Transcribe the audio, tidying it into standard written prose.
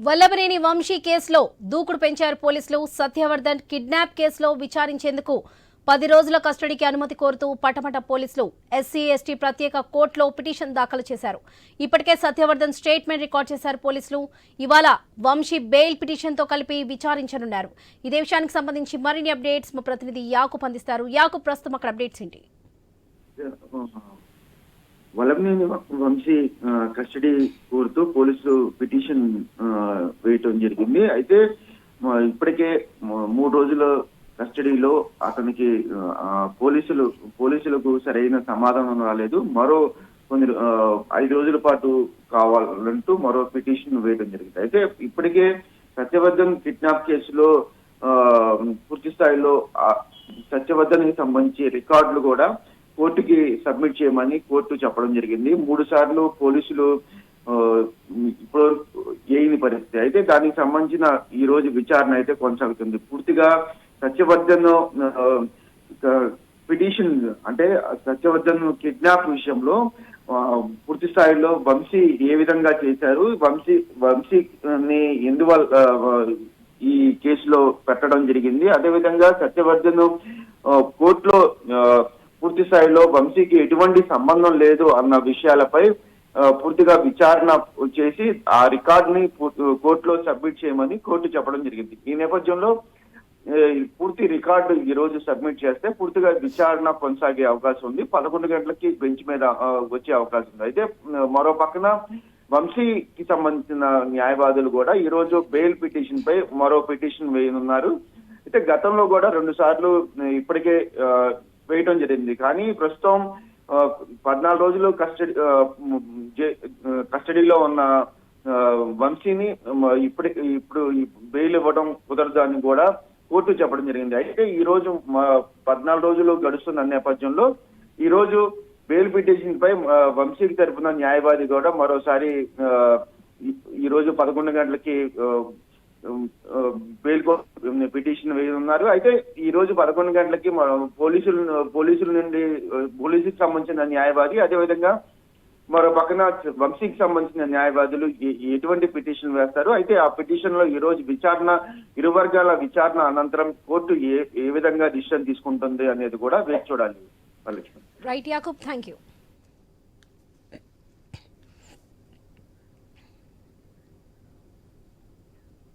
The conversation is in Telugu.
వల్లభనేని వంశీ కేసులో దూకుడు పెంచారు పోలీసులు. సత్యవర్ధన్ కిడ్నాప్ కేసులో విచారించేందుకు 10 రోజుల కస్టడీకి అనుమతి కోరుతూ పటమట పోలీసులు ఎస్సీ ఎస్టీ ప్రత్యేక కోర్టులో పిటిషన్ దాఖలు చేశారు. ఇప్పటికే సత్యవర్ధన్ స్టేట్మెంట్ రికార్డ్ చేశారు పోలీసులు. ఇవాళ వంశీ బెయిల్ పిటిషన్తో కలిపి విచారించనున్నారు. ఇదే విషయానికి సంబంధించి మరిన్ని అప్డేట్స్ మా ప్రతినిధి యాకూబ్ అందిస్తారు. యాకూబ్, ప్రస్తుతం అక్కడ అప్డేట్స్ ఏంటి? వల్లభనేని వంశీ కస్టడీ కోరుతూ పోలీసులు పిటిషన్ వేయటం జరిగింది. అయితే ఇప్పటికే 3 రోజుల కస్టడీలో అతనికి పోలీసులకు సరైన సమాధానం రాలేదు. మరో కొన్ని 5 రోజుల పాటు కావాలంటూ మరో పిటిషన్ వేయడం జరిగింది. అయితే ఇప్పటికే సత్యవర్ధన్ కిడ్నాప్ కేసులో పూర్తి స్థాయిలో సత్యవర్ధన్ కి సంబంధించి రికార్డులు కూడా కోర్టుకి సబ్మిట్ చేయమని కోర్టు చెప్పడం జరిగింది. 3 సార్లు పోలీసులు ఇప్పుడు ఏయిని పరిస్థితి. అయితే దానికి సంబంధించిన ఈ రోజు విచారణ అయితే కొనసాగుతుంది. పూర్తిగా సత్యవర్ధన్ పిటిషన్ అంటే సత్యవర్ధన్ కిడ్నాప్ విషయంలో పూర్తి స్థాయిలో వంశీ ఏ విధంగా చేశారు, వంశీని ఎందువల్ల ఈ కేసులో పెట్టడం జరిగింది, అదేవిధంగా సత్యవర్ధన్ కోర్టులో పూర్తి స్థాయిలో వంశీకి ఎటువంటి సంబంధం లేదు అన్న విషయాలపై పూర్తిగా విచారణ చేసి ఆ రికార్డుని కోర్టులో సబ్మిట్ చేయమని కోర్టు చెప్పడం జరిగింది. ఈ నేపథ్యంలో పూర్తి రికార్డు ఈ రోజు సబ్మిట్ చేస్తే పూర్తిగా విచారణ కొనసాగే అవకాశం ఉంది. 11 గంటలకి బెంచ్ మీద వచ్చే అవకాశం ఉంది. అయితే మరో పక్కన వంశీకి సంబంధించిన న్యాయవాదులు కూడా ఈ రోజు బెయిల్ పిటిషన్ పై మరో పిటిషన్ వేయనున్నారు. అయితే గతంలో కూడా 2 సార్లు ఇప్పటికే వేయటం జరిగింది. కానీ ప్రస్తుతం 14 రోజులు కస్టడీలో ఉన్న వంశీని ఇప్పుడు బెయిల్ ఇవ్వడం కుదరదు అని కూడా కోర్టు చెప్పడం జరిగింది. అయితే ఈ రోజు 14 రోజులు గడుస్తున్న నేపథ్యంలో ఈ రోజు బెయిల్ పిటిషన్ పై వంశీకి తరపున న్యాయవాది కూడా మరోసారి ఈ రోజు 11 గంటలకి బెయిల్ పిటిషన్ వేయనున్నారు. అయితే ఈ రోజు 11 గంటలకి పోలీసుల నుండి పోలీసుకి సంబంధించిన న్యాయవాది, అదేవిధంగా మరో పక్కన వంశీకి సంబంధించిన న్యాయవాదులు ఎటువంటి పిటిషన్ వేస్తారు. అయితే ఆ పిటిషన్ లో ఈ రోజు విచారణ, ఇరు వర్గాల విచారణ అనంతరం కోర్టు ఏ విధంగా డిసిషన్ తీసుకుంటుంది అనేది కూడా వేచి చూడాలి. Right Yakub, thank you.